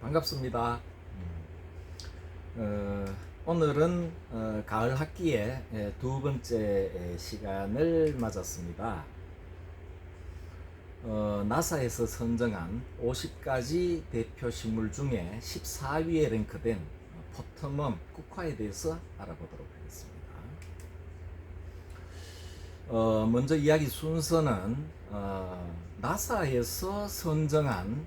반갑습니다. 오늘은 가을 학기의 두 번째 시간을 맞았습니다. 나사에서 선정한 50가지 대표 식물 중에 14위에 랭크된 포터멈 국화에 대해서 알아보도록 하겠습니다. 먼저 이야기 순서는 나사에서 선정한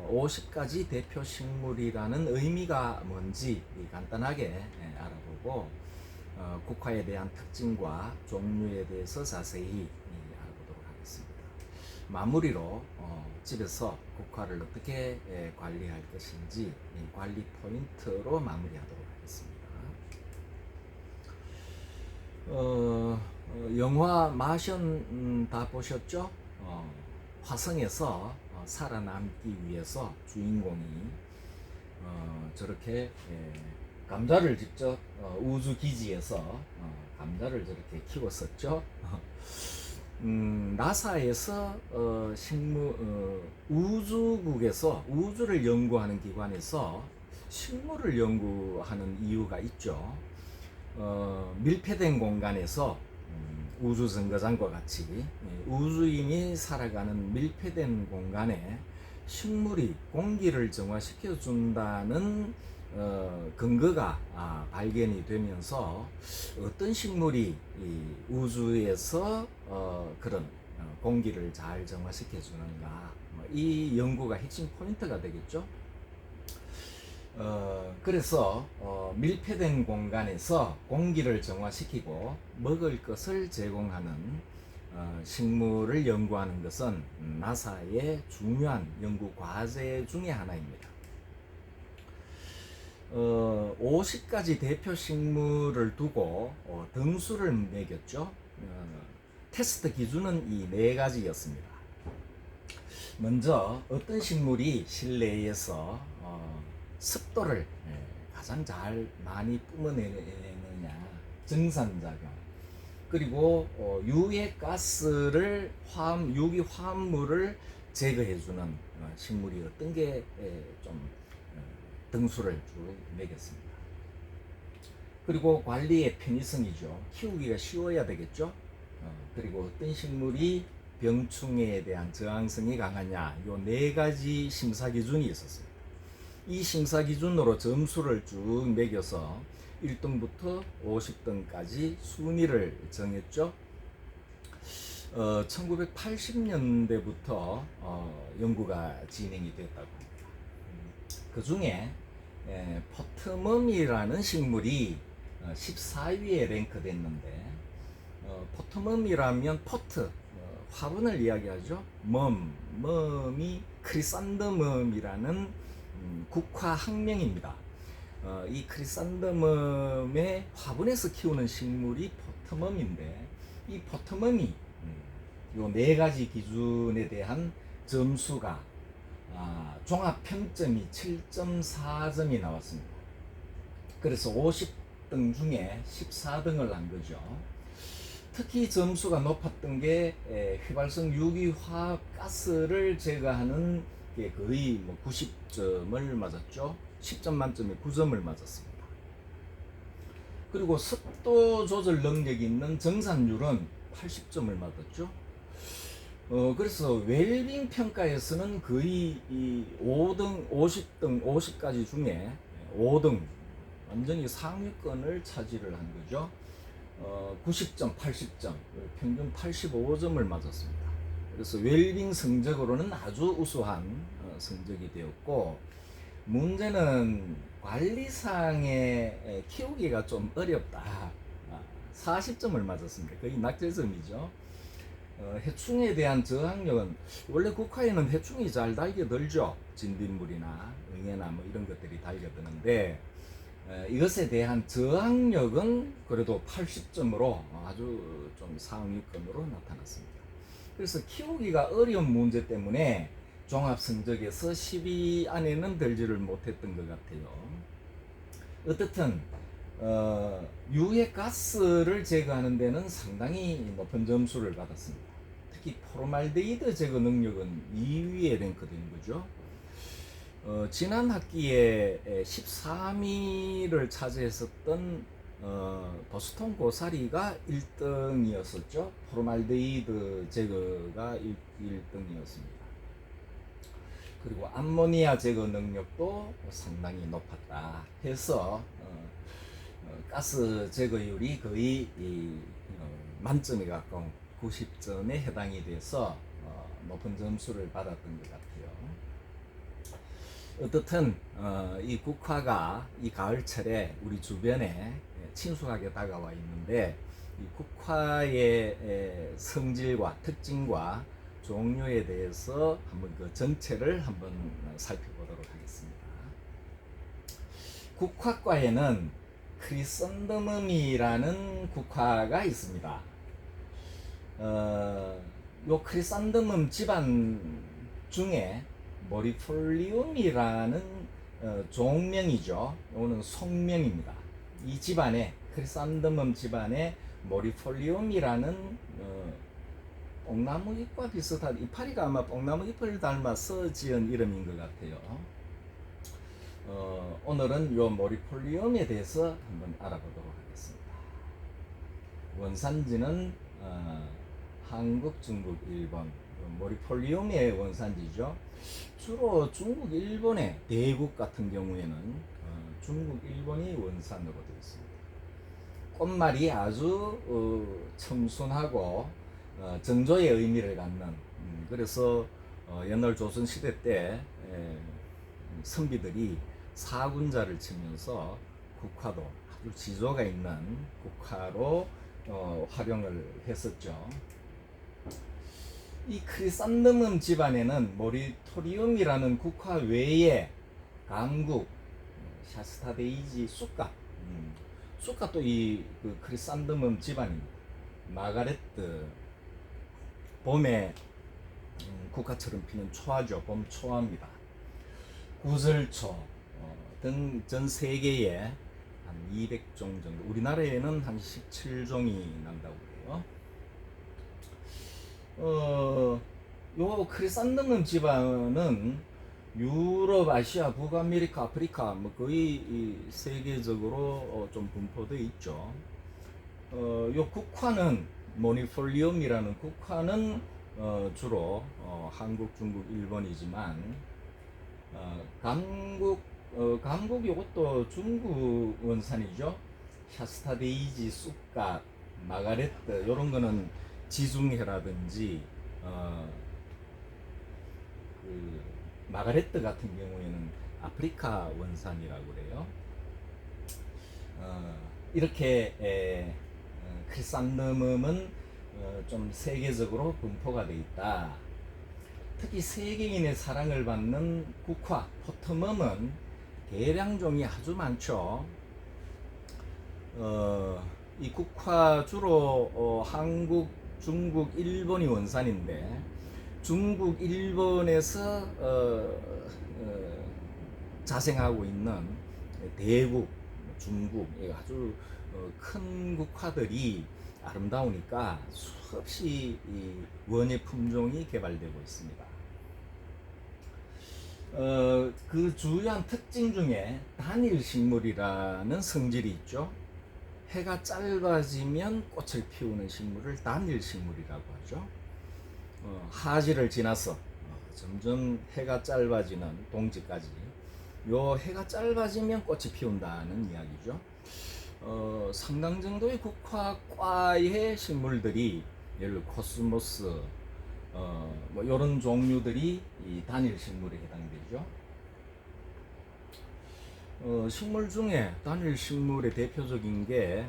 50가지 대표 식물이라는 의미가 뭔지 간단하게 알아보고 국화에 대한 특징과 종류에 대해서 자세히 알아보도록 하겠습니다. 마무리로 집에서 국화를 어떻게 관리할 것인지 관리 포인트로 마무리하도록 하겠습니다. 영화 마션 다 보셨죠? 화성에서 살아남기 위해서 주인공이 저렇게 감자를 직접 우주 기지에서 감자를 저렇게 키웠었죠. 나사에서 우주국에서 우주를 연구하는 기관에서 식물을 연구하는 이유가 있죠. 밀폐된 공간에서 우주정거장과 같이 우주인이 살아가는 밀폐된 공간에 식물이 공기를 정화시켜 준다는 근거가 발견이 되면서 어떤 식물이 우주에서 그런 공기를 잘 정화시켜 주는가, 이 연구가 핵심 포인트가 되겠죠. 그래서 밀폐된 공간에서 공기를 정화시키고 먹을 것을 제공하는 식물을 연구하는 것은 나사의 중요한 연구 과제 중에 하나입니다. 50가지 대표 식물을 두고 등수를 매겼죠. 테스트 기준은 이 4가지였습니다. 먼저 어떤 식물이 실내에서 습도를 가장 잘 많이 뿜어내느냐, 정산작용, 그리고 유해가스를 유기화합물을 제거해주는 식물이 어떤 게 좀 등수를 쭉 매겼습니다. 그리고 관리의 편의성이죠. 키우기가 쉬워야 되겠죠. 그리고 어떤 식물이 병충해에 대한 저항성이 강하냐, 요 4가지 심사 기준이 있었어요. 이 심사 기준으로 점수를 쭉 매겨서 1등부터 50등까지 순위를 정했죠. 1980년대부터 연구가 진행이 됐다고 합니다. 그 중에 포터멈이라는 식물이 14위에 랭크됐는데, 포터멈이라면 포트, 화분을 이야기하죠. 멈이 크리산드멈이라는 국화 학명입니다. 이 크리산드멈의 화분에서 키우는 식물이 포터멈인데, 이 포터멈이 요 4가지 기준에 대한 점수가 종합 평점이 7.4점이 나왔습니다. 그래서 50등 중에 14등을 한 거죠. 특히 점수가 높았던 게 휘발성 유기화합가스를 제거하는 게 거의 90점을 맞았죠. 10점 만점에 9점을 맞았습니다. 그리고 습도 조절 능력이 있는 정산율은 80점을 맞았죠. 그래서 웰빙 평가에서는 거의 이 5등, 50등, 50가지 중에 5등, 완전히 상위권을 차지를 한 거죠. 90점, 80점, 평균 85점을 맞았습니다. 그래서 웰빙 성적으로는 아주 우수한 성적이 되었고, 문제는 관리상에 키우기가 좀 어렵다. 40점을 맞았습니다. 거의 낙제점이죠. 해충에 대한 저항력은, 원래 국화에는 해충이 잘 달겨들죠. 진딧물이나 응애나 이런 것들이 달겨드는데, 이것에 대한 저항력은 그래도 80점으로 아주 좀 상위권으로 나타났습니다. 그래서 키우기가 어려운 문제 때문에 종합 성적에서 10위 안에는 들지를 못했던 것 같아요. 어떻든 유해가스를 제거하는 데는 상당히 높은 점수를 받았습니다. 특히 포르말데히드 제거 능력은 2위에 랭크된 거죠. 지난 학기에 13위를 차지했었던 보스턴 고사리가 1등이었었죠. 포르말데히드 제거가 1등이었습니다. 그리고 암모니아 제거 능력도 상당히 높았다 해서 가스 제거율이 거의 만점에 가까운 90점에 해당이 돼서 높은 점수를 받았던 것 같아요. 어떻든 이 국화가 이 가을철에 우리 주변에 친숙하게 다가와 있는데, 이 국화의 성질과 특징과 종류에 대해서 한번 그 전체를 한번 살펴보도록 하겠습니다. 국화과에는 크리산데멈이라는 국화가 있습니다. 요 크리산데멈 집안 중에 모리폴리움이라는 종명이죠. 이거는 속명입니다. 이 집안에 크리산데멈 집안에 모리폴리움이라는 뽕나무 잎과 비슷한, 이파리가 아마 뽕나무 잎을 닮아서 지은 이름인 것 같아요. 오늘은 요 모리폴리움에 대해서 한번 알아보도록 하겠습니다. 원산지는 한국, 중국, 일본. 모리폴리움의 원산지죠. 주로 중국, 일본의 대국 같은 경우에는 중국, 일본이 원산으로 되어 있습니다. 꽃말이 아주 청순하고 정조의 의미를 갖는, 그래서 옛날 조선시대 때 선비들이 사군자를 치면서 국화도 아주 지조가 있는 국화로 활용을 했었죠. 이 크리산데멈 집안에는 모리토리움이라는 국화 외에 감국, 샤스타데이지, 쑥갓, 쑥갓도 이 크리산데멈 집안입니다. 마가레트, 봄에 국화처럼 피는 초화죠. 봄 초화입니다. 구슬초 등 전 세계에 한 200종 정도, 우리나라에는 한 17종이 난다고 해요. 요 크리산데멈 집안은 유럽, 아시아, 북아메리카, 아프리카 뭐 거의 세계적으로 좀 분포되어 있죠. 요 국화는 모니폴리움이라는 국화는 주로 한국, 중국, 일본이지만 감국 요것도 중국 원산이죠. 샤스타데이지, 쑥갓, 마가레트 요런 거는 지중해라든지 마가레트 같은 경우에는 아프리카 원산이라고 그래요. 이렇게 크리산데멈은 좀 세계적으로 분포가 되어 있다. 특히 세계인의 사랑을 받는 국화, 포터멈은 계량종이 아주 많죠. 이 국화 주로 한국, 중국, 일본이 원산인데, 중국, 일본에서 자생하고 있는 대국, 중국, 아주 큰 국화들이 아름다우니까 수없이 이 원예 품종이 개발되고 있습니다. 그 주요한 특징 중에 단일 식물이라는 성질이 있죠. 해가 짧아지면 꽃을 피우는 식물을 단일 식물이라고 하죠. 하지를 지나서 점점 해가 짧아지는 동지까지, 요 해가 짧아지면 꽃이 피운다는 이야기죠. 상당 정도의 국화과의 식물들이, 예를 들어 코스모스, 뭐 이런 종류들이 이 단일 식물에 해당되죠. 식물 중에 단일 식물의 대표적인 게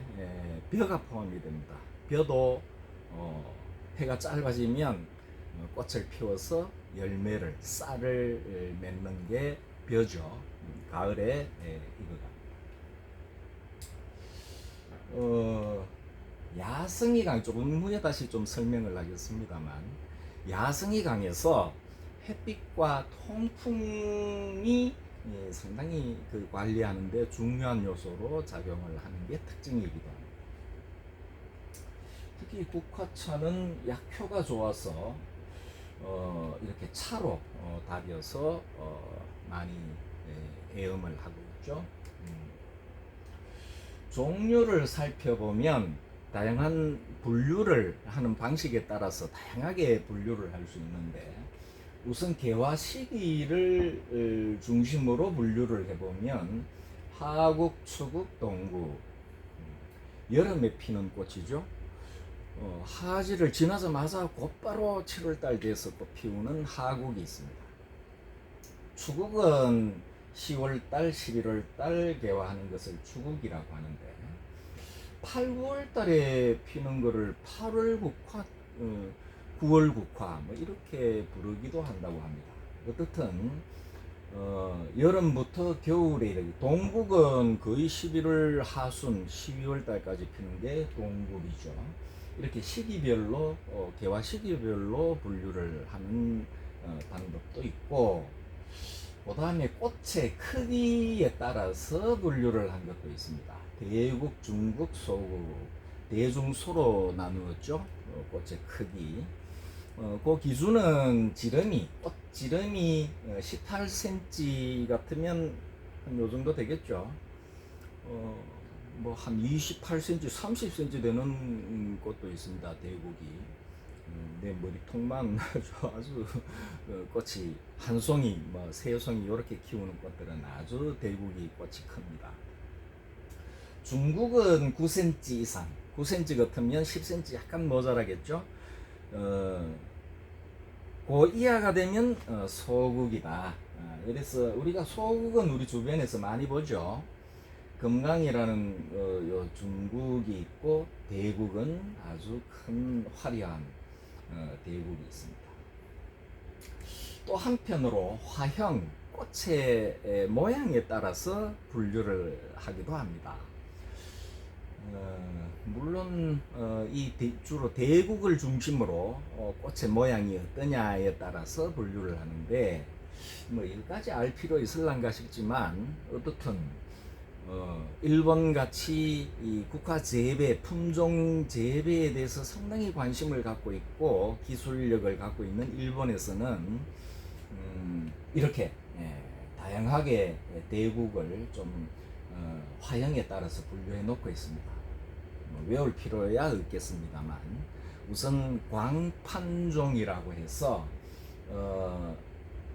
벼가 포함이 됩니다. 벼도 해가 짧아지면 꽃을 피워서 열매를, 쌀을 맺는 게 벼죠. 가을에 이거가. 야생이 강, 조금 후에 다시 좀 설명을 하겠습니다만, 야생이 강에서 햇빛과 통풍이 상당히 관리하는데 중요한 요소로 작용을 하는 게 특징이기도 합니다. 특히 국화차는 약효가 좋아서 이렇게 차로 다려서 많이 애엄을 하고 있죠. 종류를 살펴보면 다양한 분류를 하는 방식에 따라서 다양하게 분류를 할 수 있는데, 우선 개화 시기를 중심으로 분류를 해보면 하국, 추국, 동국, 여름에 피는 꽃이죠. 하지를 지나자마자 곧바로 7월달 돼서 또 피우는 하국이 있습니다. 추국은 10월달, 11월달 개화하는 것을 추국이라고 하는데, 8, 9월달에 피는 거를 8월 국화, 9월 국화 뭐 이렇게 부르기도 한다고 합니다. 어떻든 여름부터 겨울에 이르기, 동국은 거의 11월 하순, 12월 달까지 피는 게 동국이죠. 이렇게 시기별로 개화 시기별로 분류를 하는 방법도 있고, 그 다음에 꽃의 크기에 따라서 분류를 한 것도 있습니다. 대국, 중국, 소국, 대중소로 나누었죠. 꽃의 크기. 그 기준은 지름이, 꽃 지름이 18cm 같으면 한 요 정도 되겠죠. 뭐 한 28cm, 30cm 되는 꽃도 있습니다. 대국이. 내 머리통만 아주 꽃이 한 송이, 뭐 세 송이 이렇게 키우는 꽃들은 아주 대국이 꽃이 큽니다. 중국은 9cm 이상, 9cm 같으면 10cm 약간 모자라겠죠. 그 이하가 되면 소국이다. 그래서 우리가 소국은 우리 주변에서 많이 보죠. 금강이라는 요 중국이 있고, 대국은 아주 큰 화려한 대국이 있습니다. 또 한편으로 화형, 꽃의 모양에 따라서 분류를 하기도 합니다. 물론 주로 대국을 중심으로 꽃의 모양이 어떠냐에 따라서 분류를 하는데, 뭐 이것까지 알 필요 있을란가 싶지만, 어떻든 일본 같이 이 국화 재배, 품종 재배에 대해서 상당히 관심을 갖고 있고 기술력을 갖고 있는 일본에서는 이렇게 다양하게 대국을 좀 화형에 따라서 분류해 놓고 있습니다. 외울 필요야 없겠습니다만, 우선 광판종이라고 해서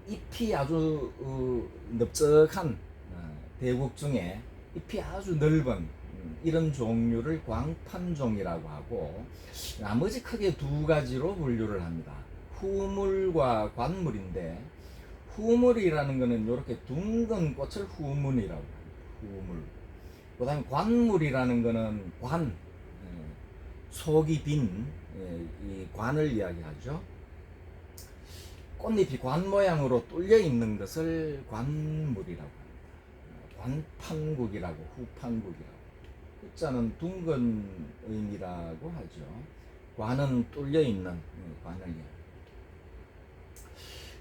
잎이 아주 넓적한 대국 중에 잎이 아주 넓은 이런 종류를 광판종이라고 하고, 나머지 크게 두 가지로 분류를 합니다. 후물과 관물인데, 후물이라는 것은 이렇게 둥근 꽃을 후문이라고 합니다. 후물. 그 다음에 관물이라는 것은 관, 속이 빈 이 관을 이야기하죠. 꽃잎이 관 모양으로 뚫려 있는 것을 관물이라고 합니다. 관판국이라고, 후판국이라고. 후자는 둥근 의미라고 하죠. 관은 뚫려 있는 관을 이야기합니다.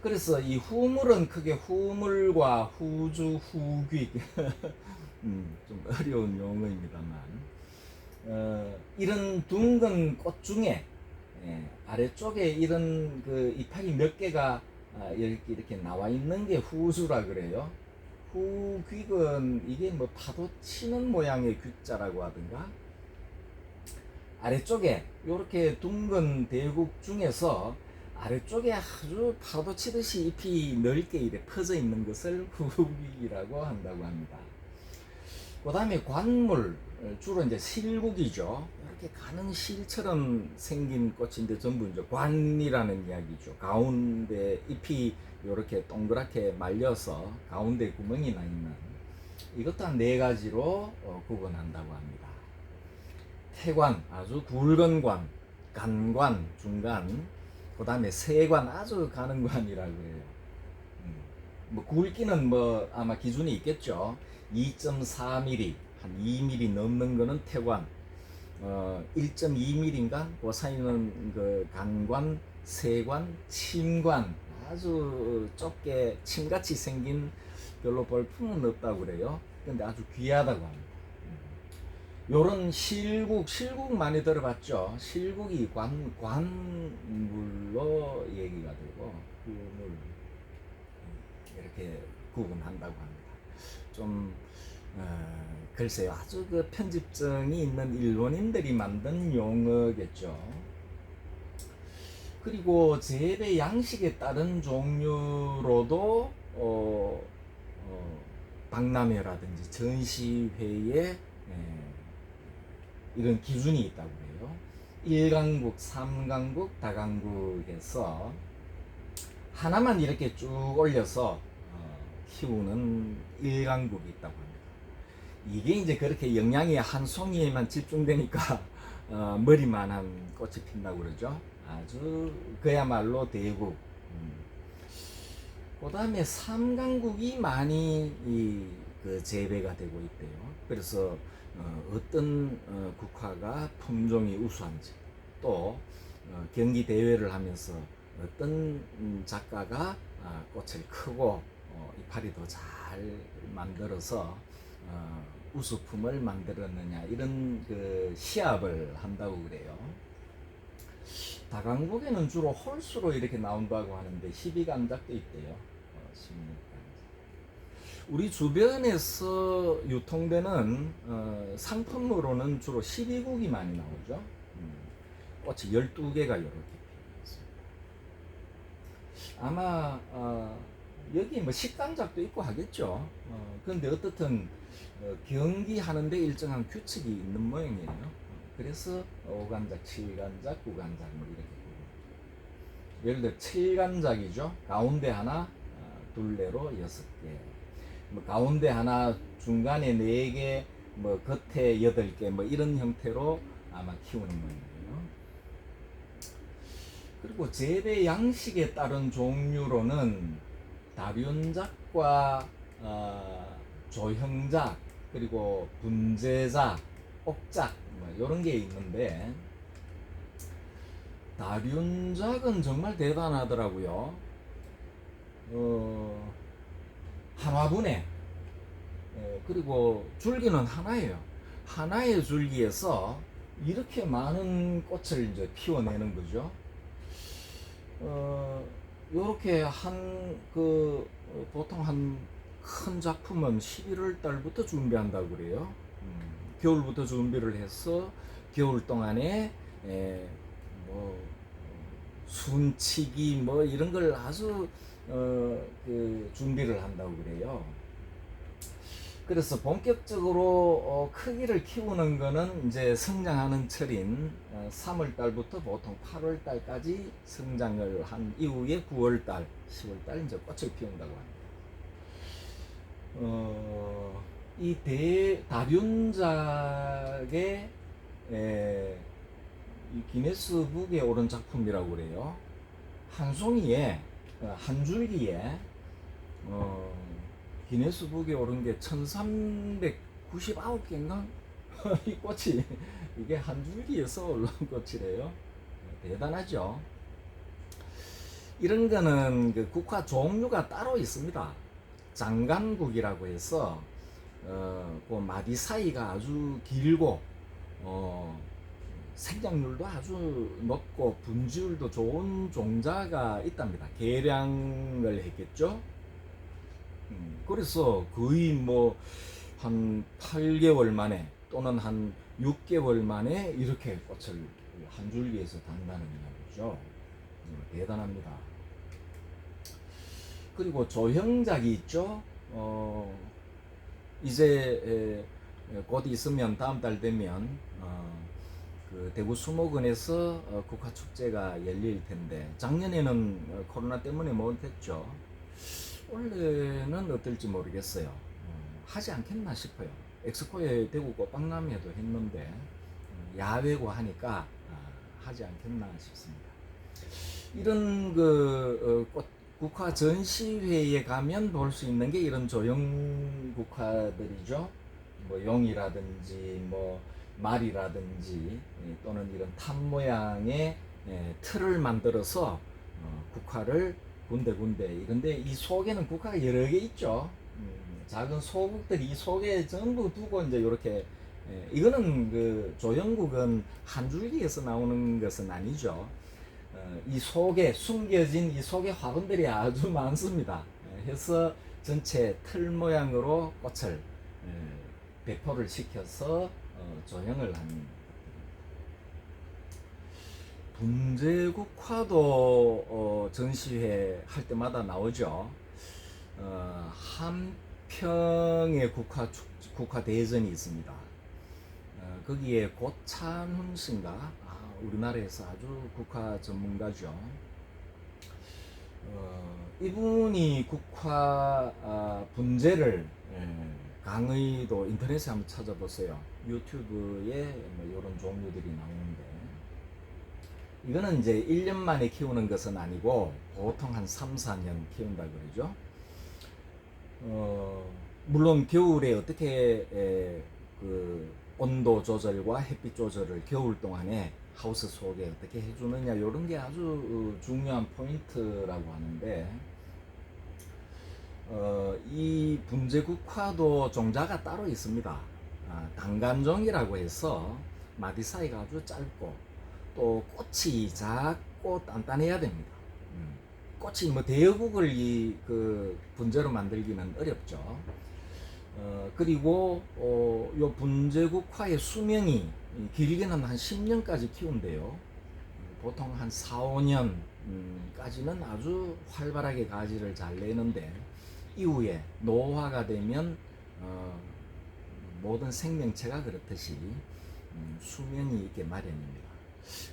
그래서 이 후물은 크게 후물과 후주, 후귀 좀 어려운 용어입니다만, 이런 둥근 꽃 중에 아래쪽에 이런 그 이파리 몇 개가 이렇게 나와 있는 게 후주라 그래요. 후귀은 이게 뭐 파도 치는 모양의 귀자라고 하든가, 아래쪽에 이렇게 둥근 대국 중에서 아래쪽에 아주 파도 치듯이 잎이 넓게 이렇게 퍼져 있는 것을 후귀라고 한다고 합니다. 그 다음에 관물, 주로 이제 실국이죠. 이렇게 가는 실처럼 생긴 꽃인데 전부 이제 관이라는 이야기죠. 가운데 잎이 이렇게 동그랗게 말려서 가운데 구멍이 나 있는, 이것도 한 4가지로 구분한다고 합니다. 태관, 아주 굵은 관, 간관, 중간, 그 다음에 세관, 아주 가는 관이라고 해요. 뭐 굵기는 뭐 아마 기준이 있겠죠. 2.4mm, 한 2mm 넘는 거는 태관, 1.2mm인가? 그 사이는 그 간관, 세관, 침관, 아주 좁게 침같이 생긴, 별로 볼품은 없다고 그래요. 근데 아주 귀하다고 합니다. 요런 실국 많이 들어봤죠? 실국이 관물로 얘기가 되고 구물 이렇게 구분한다고 합니다. 좀 글쎄요, 아주 그 편집증이 있는 일본인들이 만든 용어겠죠. 그리고 재배 양식에 따른 종류로도 박람회라든지 전시회에 이런 기준이 있다고 해요. 1강국, 3강국, 다강국에서 하나만 이렇게 쭉 올려서 키우는 1강국이 있다고 합니다. 이게 이제 그렇게 영양이 한 송이에만 집중되니까 머리만한 꽃이 핀다고 그러죠. 아주 그야말로 대국. 그 다음에 3강국이 많이 그 재배가 되고 있대요. 그래서 어떤 국화가 품종이 우수한지, 또 경기 대회를 하면서 어떤 작가가 꽃을 크고 이파리 더 잘 만들어서 우수품을 만들었느냐, 이런 그 시합을 한다고 그래요. 다강국에는 주로 홀수로 이렇게 나온다고 하는데 12강작도 있대요. 16강작. 우리 주변에서 유통되는 상품으로는 주로 12국이 많이 나오죠. 꽃이 12개가 이렇게 피어있습니다. 아마 여기 뭐 10강작도 있고 하겠죠. 그런데 어떻든 경기하는데 일정한 규칙이 있는 모양이에요. 그래서 5간작, 7간작, 9간작 뭐 이렇게 보고, 예를 들어 7간작이죠. 가운데 하나, 둘레로 6개, 뭐 가운데 하나, 중간에 4개, 뭐 겉에 8개, 뭐 이런 형태로 아마 키우는 모양이에요. 그리고 재배 양식에 따른 종류로는 다륜작과 조형작, 그리고 분재작, 옥작 뭐 이런 게 있는데, 다륜작은 정말 대단하더라고요. 한화분에, 그리고 줄기는 하나예요. 하나의 줄기에서 이렇게 많은 꽃을 이제 피워내는 거죠. 요렇게 보통 한 큰 작품은 11월 달부터 준비한다고 그래요. 겨울부터 준비를 해서 겨울 동안에 뭐 순치기 뭐 이런 걸 아주 그 준비를 한다고 그래요. 그래서 본격적으로 크기를 키우는 거는 이제 성장하는 철인 3월 달부터 보통 8월 달까지 성장을 한 이후에 9월 달, 10월 달 이제 꽃을 피운다고 합니다. 이 다륜작의 이 기네스북에 오른 작품이라고 그래요. 한 송이에, 한 줄기에 기네스북에 오른 게 1399개인가? 이 꽃이 이게 한 줄기에서 올라온 꽃이래요. 대단하죠. 이런 거는 그 국화 종류가 따로 있습니다. 장간국이라고 해서 그 마디 사이가 아주 길고 생장률도 아주 높고 분지율도 좋은 종자가 있답니다. 개량을 했겠죠. 그래서 거의 뭐 한 8개월 만에 또는 한 6개월 만에 이렇게 꽃을 한 줄기에서 단다는 이야기죠. 대단합니다. 그리고 조형작이 있죠. 이제 곧 있으면 다음 달 되면 그 대구 수목원에서 국화축제가 열릴 텐데, 작년에는 코로나 때문에 못했죠. 올해는 어떨지 모르겠어요. 하지 않겠나 싶어요. 엑스코에 대구 꽃박람회도 했는데 야외고 하니까 하지 않겠나 싶습니다. 이런 그 국화 전시회에 가면 볼 수 있는 게 이런 조형 국화들이죠. 뭐 용이라든지 뭐 말이라든지 또는 이런 탑 모양의 틀을 만들어서 국화를 군데군데, 이런데 이 속에는 국화가 여러 개 있죠. 작은 소국들이 이 속에 전부 두고 이제 이렇게 이거는 그 조형국은 한 줄기에서 나오는 것은 아니죠. 이 속에 숨겨진 이 속에 화분들이 아주 많습니다. 해서 전체 틀 모양으로 꽃을 배포를 시켜서 조형을 하는. 분재국화도 전시회 할 때마다 나오죠. 한평의 국화 대전이 있습니다. 거기에 고찬훈 씨인가, 우리나라에서 아주 국화 전문가죠. 이분이 국화 분재를 강의도 인터넷에 한번 찾아보세요. 유튜브에 뭐 이런 종류들이 나오는데, 이거는 이제 1년 만에 키우는 것은 아니고 보통 한 3, 4년 키운다 그러죠. 물론 겨울에 어떻게 그 온도 조절과 햇빛 조절을 겨울 동안에 하우스 속에 어떻게 해주느냐, 이런 게 아주 중요한 포인트라고 하는데, 이 분재국화도 종자가 따로 있습니다. 단간종이라고 해서 마디 사이가 아주 짧고 또 꽃이 작고 단단해야 됩니다. 꽃이 뭐 대여국을 그 분재로 만들기는 어렵죠. 그리고 요 분재국화의 수명이 길게는 한 10년까지 키운대요. 보통 한 4, 5년 까지는 아주 활발하게 가지를 잘 내는데, 이후에 노화가 되면 모든 생명체가 그렇듯이 수명이 있게 마련입니다.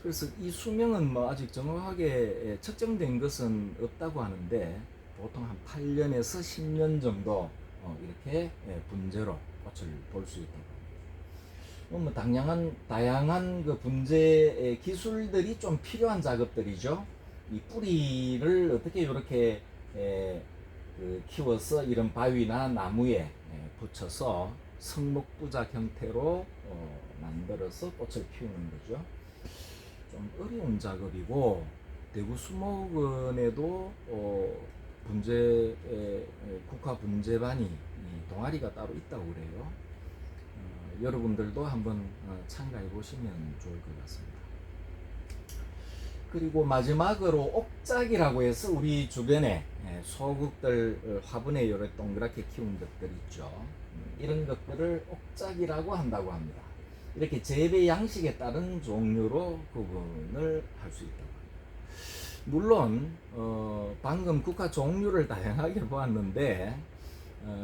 그래서 이 수명은 뭐 아직 정확하게 측정된 것은 없다고 하는데, 보통 한 8년에서 10년 정도 이렇게 분재로 꽃을 볼 수 있다고 합니다. 뭐 다양한 그 분재 기술들이 좀 필요한 작업들이죠. 이 뿌리를 어떻게 이렇게 그 키워서 이런 바위나 나무에 붙여서 성목부작 형태로 만들어서 꽃을 피우는 거죠. 좀 어려운 작업이고, 대구 수목원에도 분재 국화 분재반이 동아리가 따로 있다고 그래요. 여러분들도 한번 참가해 보시면 좋을 것 같습니다. 그리고 마지막으로 옥작이라고 해서 우리 주변에 소국들 화분에 이렇게 동그랗게 키운 것들 있죠. 이런 것들을 옥작이라고 한다고 합니다. 이렇게 재배 양식에 따른 종류로 구분을 할 수 있다고 합니다. 물론 방금 국화 종류를 다양하게 보았는데,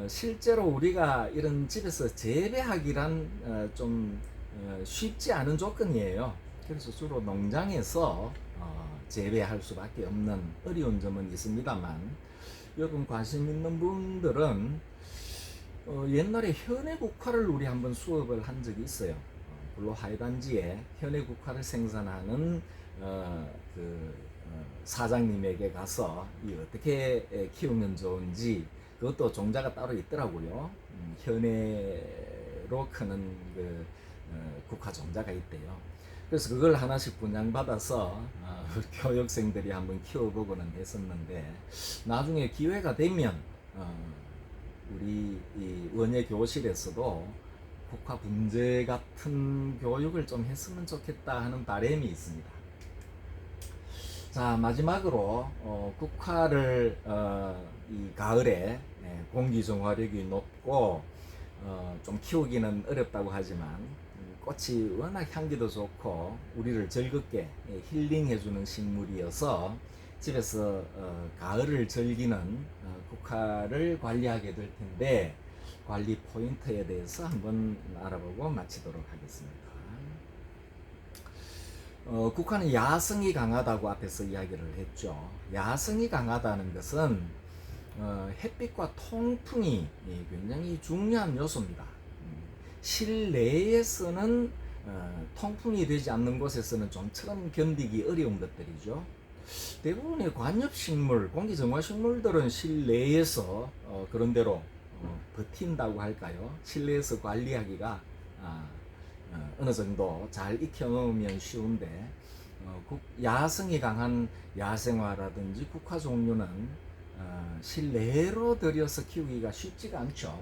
실제로 우리가 이런 집에서 재배하기란 좀 쉽지 않은 조건이에요. 그래서 주로 농장에서 재배할 수밖에 없는 어려운 점은 있습니다만, 여러분 관심 있는 분들은 옛날에 현해국화를 우리 한번 수업을 한 적이 있어요. 불로 하이단지에 현해국화를 생산하는 사장님에게 가서 이 어떻게 키우면 좋은지, 그것도 종자가 따로 있더라고요. 현해로 크는 그 국화 종자가 있대요. 그래서 그걸 하나씩 분양받아서 교육생들이 한번 키워보고는 했었는데, 나중에 기회가 되면 우리 이 원예 교실에서도 국화 분재 같은 교육을 좀 했으면 좋겠다 하는 바람이 있습니다. 자, 마지막으로 국화를 이 가을에 공기 정화력이 높고 좀 키우기는 어렵다고 하지만, 꽃이 워낙 향기도 좋고 우리를 즐겁게 힐링해주는 식물이어서 집에서 가을을 즐기는 국화를 관리하게 될 텐데, 관리 포인트에 대해서 한번 알아보고 마치도록 하겠습니다. 국화는 야성이 강하다고 앞에서 이야기를 했죠. 야성이 강하다는 것은 햇빛과 통풍이 굉장히 중요한 요소입니다. 실내에서는 통풍이 되지 않는 곳에서는 좀처럼 견디기 어려운 것들이죠. 대부분의 관엽식물, 공기정화식물들은 실내에서 그런대로 버틴다고 할까요? 실내에서 관리하기가 어느 정도 잘 익혀놓으면 쉬운데, 야성이 강한 야생화라든지 국화 종류는 실내로 들여서 키우기가 쉽지가 않죠.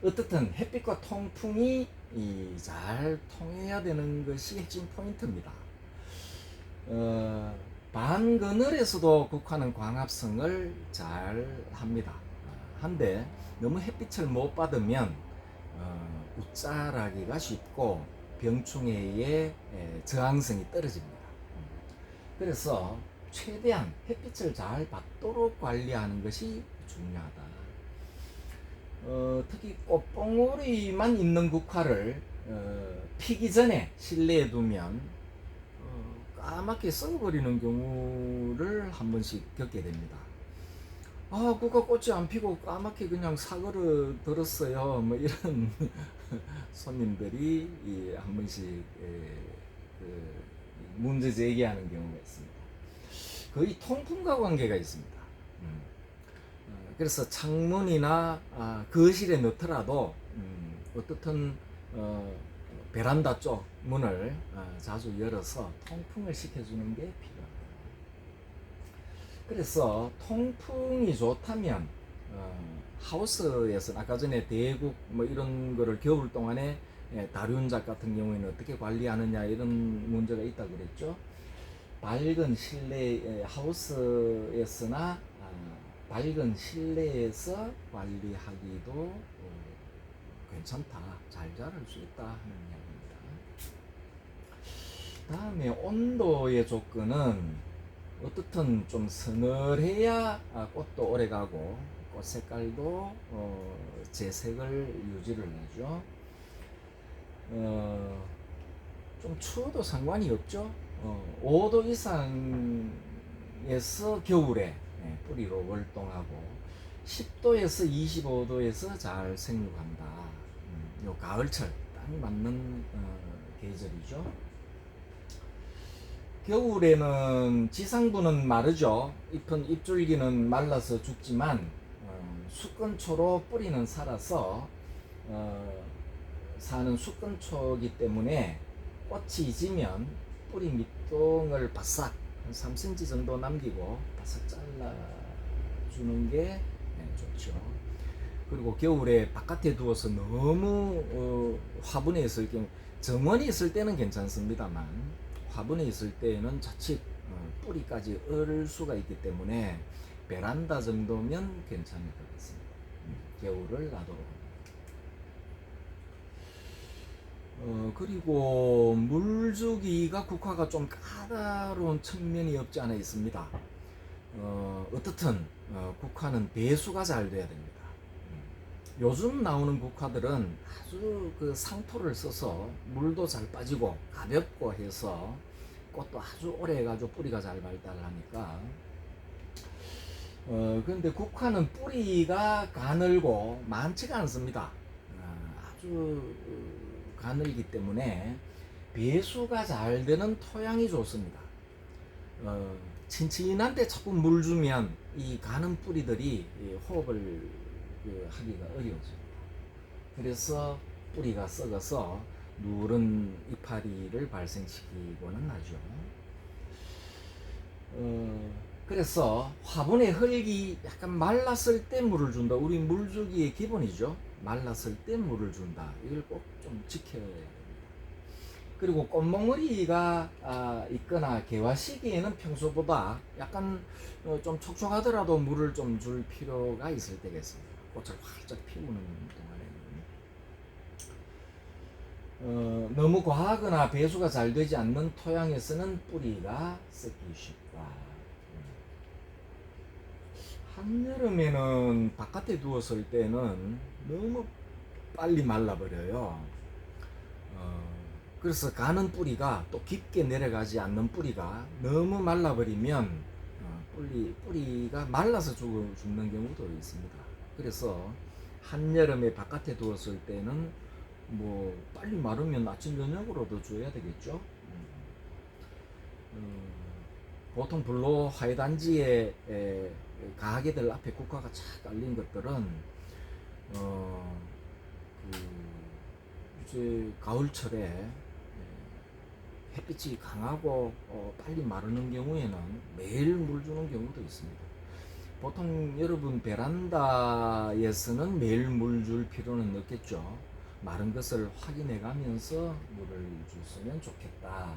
어떻든 햇빛과 통풍이 잘 통해야 되는 것이 핵심 포인트입니다. 반그늘에서도 국화는 광합성을 잘 합니다. 한데 너무 햇빛을 못 받으면 웃자라기가 쉽고 병충해의 저항성이 떨어집니다. 그래서 최대한 햇빛을 잘 받도록 관리하는 것이 중요하다. 특히 꽃봉오리만 있는 국화를 피기 전에 실내에 두면 까맣게 썩어버리는 경우를 한 번씩 겪게 됩니다. 국화 꽃이 안 피고 까맣게 그냥 사그러 들었어요. 뭐 이런 손님들이 한 번씩 문제 제기하는 경우가 있습니다. 거의 통풍과 관계가 있습니다. 그래서 창문이나 거실에 넣더라도 어떻든 베란다 쪽 문을 자주 열어서 통풍을 시켜주는 게 필요합니다. 그래서 통풍이 좋다면 하우스에서 아까 전에 대국 뭐 이런 거를 겨울 동안에 다륜작 같은 경우에는 어떻게 관리하느냐 이런 문제가 있다고 그랬죠. 밝은 실내 하우스에서나 밝은 실내에서 관리하기도 괜찮다, 잘 자랄 수 있다 하는 이야기입니다. 다음에 온도의 조건은 어떻든 좀 서늘해야 꽃도 오래가고 꽃 색깔도 재색을 유지를 하죠. 좀 추워도 상관이 없죠. 5도 이상에서 겨울에 뿌리로 월동하고 10도에서 25도에서 잘 생육한다. 요 가을철 딱 맞는 계절이죠. 겨울에는 지상부는 마르죠. 잎줄기는 말라서 죽지만 수根초로 뿌리는 살아서 사는 수根초이기 때문에 꽃이 지면 뿌리 밑동을 바싹 한 3cm 정도 남기고 바싹 잘라주는 게 좋죠. 그리고 겨울에 바깥에 두어서 너무 화분에 있을 경우, 정원이 있을 때는 괜찮습니다만 화분에 있을 때에는 자칫 뿌리까지 얼을 수가 있기 때문에 베란다 정도면 괜찮을 것 같습니다. 겨울을 놔도록 합니다. 그리고 물주기가 국화가 좀 까다로운 측면이 없지 않아 있습니다. 어떻든 국화는 배수가 잘 돼야 됩니다. 요즘 나오는 국화들은 아주 그 상토를 써서 물도 잘 빠지고 가볍고 해서 꽃도 아주 오래 해가지고 뿌리가 잘 발달하니까 그런데 국화는 뿌리가 가늘고 많지가 않습니다. 아주 가늘기 때문에 배수가 잘 되는 토양이 좋습니다. 친친한데 자꾸 물 주면 이 가는 뿌리들이 호흡을 하기가 어려워집니다. 그래서 뿌리가 썩어서 누런 이파리를 발생시키고는 하죠. 그래서 화분의 흙이 약간 말랐을 때 물을 준다. 우리 물주기의 기본이죠. 말랐을 때 물을 준다. 이걸 꼭 좀 지켜야 됩니다. 그리고 꽃몽어리가 있거나 개화 시기에는 평소보다 약간 좀 촉촉하더라도 물을 좀 줄 필요가 있을 때가 있습니다. 꽃을 활짝 피우는 동안에는 너무 과하거나 배수가 잘 되지 않는 토양에서는 뿌리가 썩기 쉽다. 한여름에는 바깥에 두었을 때는 너무 빨리 말라버려요. 그래서 가는 뿌리가 또 깊게 내려가지 않는 뿌리가 너무 말라버리면 뿌리가 말라서 죽는 경우도 있습니다. 그래서 한여름에 바깥에 두었을 때는 뭐 빨리 마르면 아침 저녁으로도 줘야 되겠죠. 보통 불로 화훼단지에 가게들 앞에 국화가 착 깔린 것들은 이제 가을철에 햇빛이 강하고 빨리 마르는 경우에는 매일 물 주는 경우도 있습니다. 보통 여러분 베란다에서는 매일 물 줄 필요는 없겠죠. 마른 것을 확인해 가면서 물을 줬으면 좋겠다.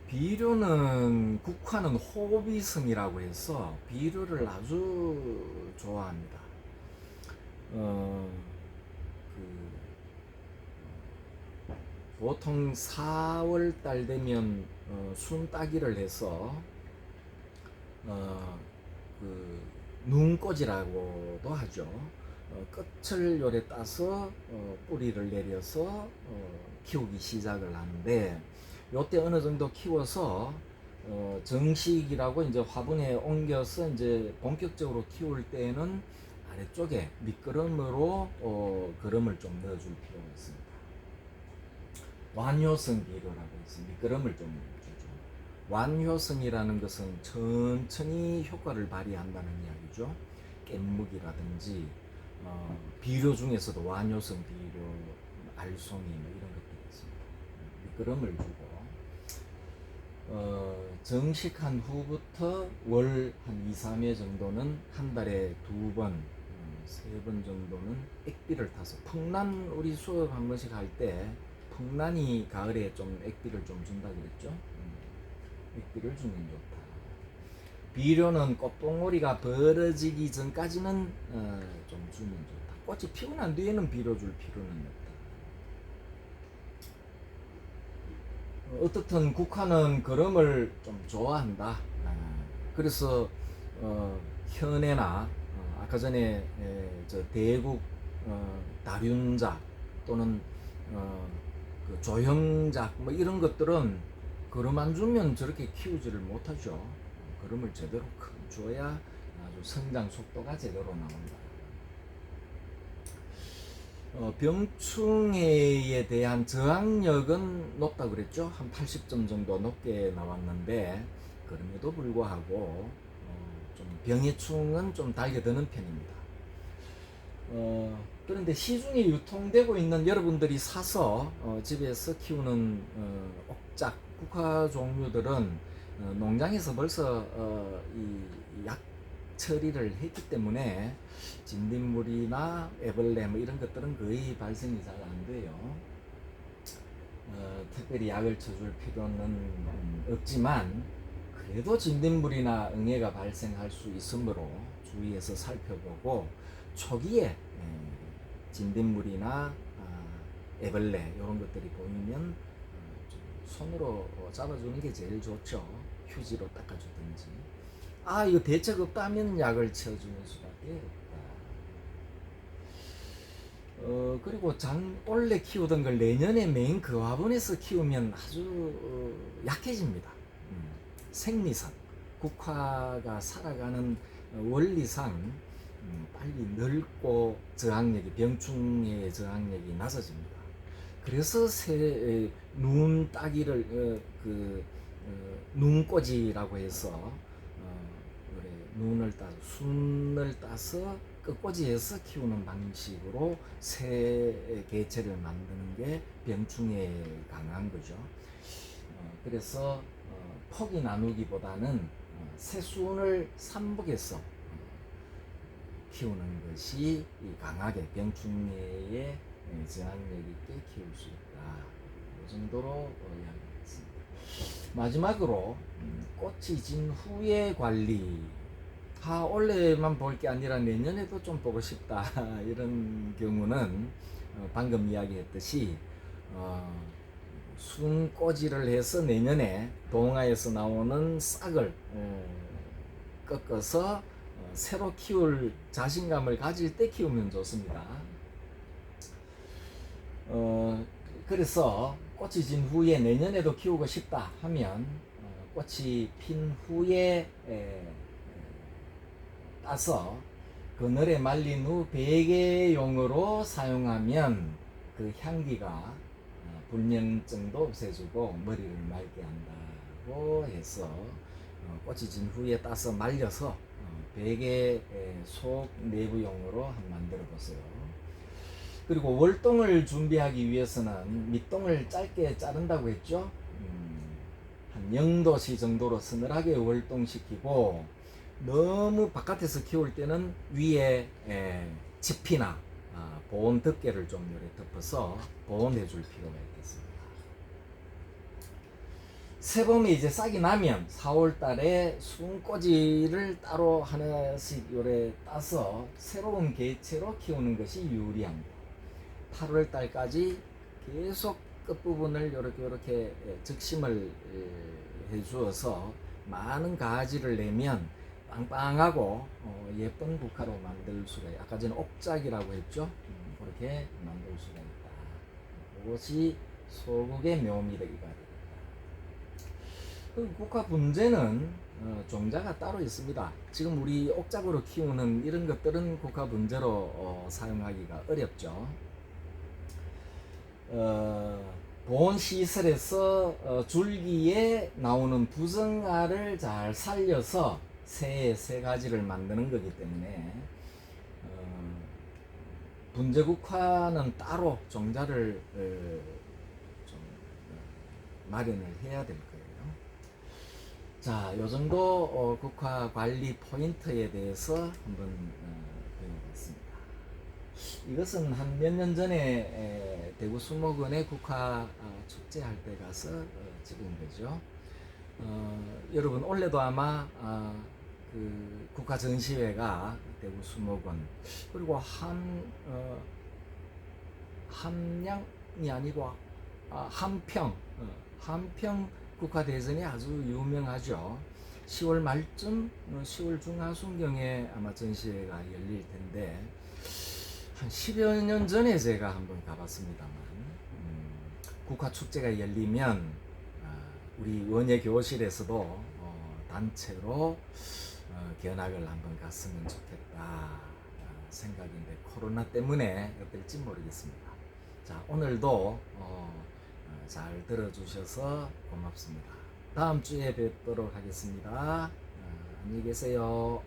비료는 국화는 호비성이라고 해서 비료를 아주 좋아합니다. 그 보통 4월 달 되면 순 따기를 해서 그 눈꽂이라고도 하죠. 끝을 요래 따서 뿌리를 내려서 키우기 시작을 하는데 요때 어느 정도 키워서 정식이라고 이제 화분에 옮겨서 이제 본격적으로 키울 때는 아래쪽에 밑거름으로 거름을 좀 넣어줄 필요가 있습니다. 완효성 비료라고 해서 밑거름을 좀 주죠. 완효성이라는 것은 천천히 효과를 발휘한다는 이야기죠. 깻묵이라든지 비료 중에서도 완효성 비료, 알송이 뭐 이런 것들이 있습니다. 밑거름을 주고 정식한 후부터 월 한 2, 3회 정도는 한 달에 2번, 3번 정도는 액비를 타서 풍란 우리 수업 한 번씩 할 때 풍란이 가을에 좀 액비를 좀 준다 그랬죠. 액비를 주면 좋다. 비료는 꽃봉오리가 벌어지기 전까지는 좀 주면 좋다. 꽃이 피고 난 뒤에는 비료 줄 필요는 없다. 어떻든 국화는 거름을 좀 좋아한다. 그래서 현해나 아까 전에 저 대국 다륜작 또는 그 조형작 뭐 이런 것들은 거름 안 주면 저렇게 키우지를 못하죠. 거름을 제대로 줘야 아주 성장 속도가 제대로 나온다. 병충해에 대한 저항력은 높다 그랬죠. 한 80점 정도 높게 나왔는데 그럼에도 불구하고 좀 병해충은 좀 달게 드는 편입니다. 그런데 시중에 유통되고 있는 여러분들이 사서 집에서 키우는 옥작 국화 종류들은 농장에서 벌써 이 약 처리를 했기 때문에 진딧물이나 애벌레 뭐 이런 것들은 거의 발생이 잘 안 돼요. 특별히 약을 쳐줄 필요는 없지만 그래도 진딧물이나 응애가 발생할 수 있으므로 주의해서 살펴보고 초기에 진딧물이나 애벌레 이런 것들이 보이면 좀 손으로 잡아주는 게 제일 좋죠. 휴지로 닦아주든지. 이거 대책 없다면 약을 쳐주는 수밖에 없다. 그리고 올해 키우던 걸 내년에 메인 그 화분에서 키우면 아주 약해집니다. 생리상, 국화가 살아가는 원리상 빨리 늙고 저항력이 병충해의 저항력이 낮아집니다. 그래서 눈 따기를 눈꽂이라고 해서 눈을 따서 순을 따서 끝꽂이에서 키우는 방식으로 새 개체를 만드는 게 병충해에 강한 거죠. 그래서 포기 나누기보다는 새순을 삼복해서 키우는 것이 강하게 병충해에 저항력 있게 키울 수 있다. 이 정도로 이야기했습니다. 마지막으로 꽃이 진 후의 관리. 올해만 볼 게 아니라 내년에도 좀 보고 싶다. 이런 경우는 방금 이야기했듯이 순꽂이를 해서 내년에 동화에서 나오는 싹을 꺾어서 새로 키울 자신감을 가질 때 키우면 좋습니다. 그래서 꽃이 진 후에 내년에도 키우고 싶다 하면 꽃이 핀 후에 따서 그늘에 말린 후 베개용으로 사용하면 그 향기가 불면증도 없애주고 머리를 맑게 한다고 해서 꽃이 진 후에 따서 말려서 베개 속 내부용으로 한번 만들어 보세요. 그리고 월동을 준비하기 위해서는 밑동을 짧게 자른다고 했죠. 한 0도씨 정도로 서늘하게 월동시키고 너무 바깥에서 키울 때는 위에 지피나 보온 덮개를 좀 요래 덮어서 보온해 줄 필요가 있겠습니다. 새봄이 이제 싹이 나면 4월 달에 수분꽂이를 따로 하나씩 요래 따서 새로운 개체로 키우는 것이 유리합니다. 8월 달까지 계속 끝부분을 요렇게 적심을 해 주어서 많은 가지를 내면 빵빵하고 예쁜 국화로 만들 수가 있다. 아까 전에 옥작이라고 했죠. 그렇게 만들 수가 있다. 그것이 소국의 묘미가 됩니다. 그 국화 분재는 종자가 따로 있습니다. 지금 우리 옥작으로 키우는 이런 것들은 국화 분재로 사용하기가 어렵죠. 보온 시설에서 줄기에 나오는 부정알을 잘 살려서 새 가지를 만드는 거기 때문에 분재국화는 따로 종자를 좀 마련을 해야 될 거예요. 자, 요 정도 국화 관리 포인트에 대해서 한번 배워봤습니다. 이것은 한 몇 년 전에 대구 수목원의 국화 축제할 때 가서 찍은 거죠. 여러분 올해도 아마 그 국화 전시회가 대구 수목원 그리고 함량이 아니고 한평 국화 대전이 아주 유명하죠. 10월 말쯤 10월 중하순경에 아마 전시회가 열릴 텐데 한 10여 년 전에 제가 한번 가봤습니다만 국화 축제가 열리면 우리 원예 교실에서도 단체로 견학을 한번 갔으면 좋겠다 생각인데 코로나 때문에 어떨지 모르겠습니다. 자, 오늘도 잘 들어주셔서 고맙습니다. 다음 주에 뵙도록 하겠습니다. 안녕히 계세요.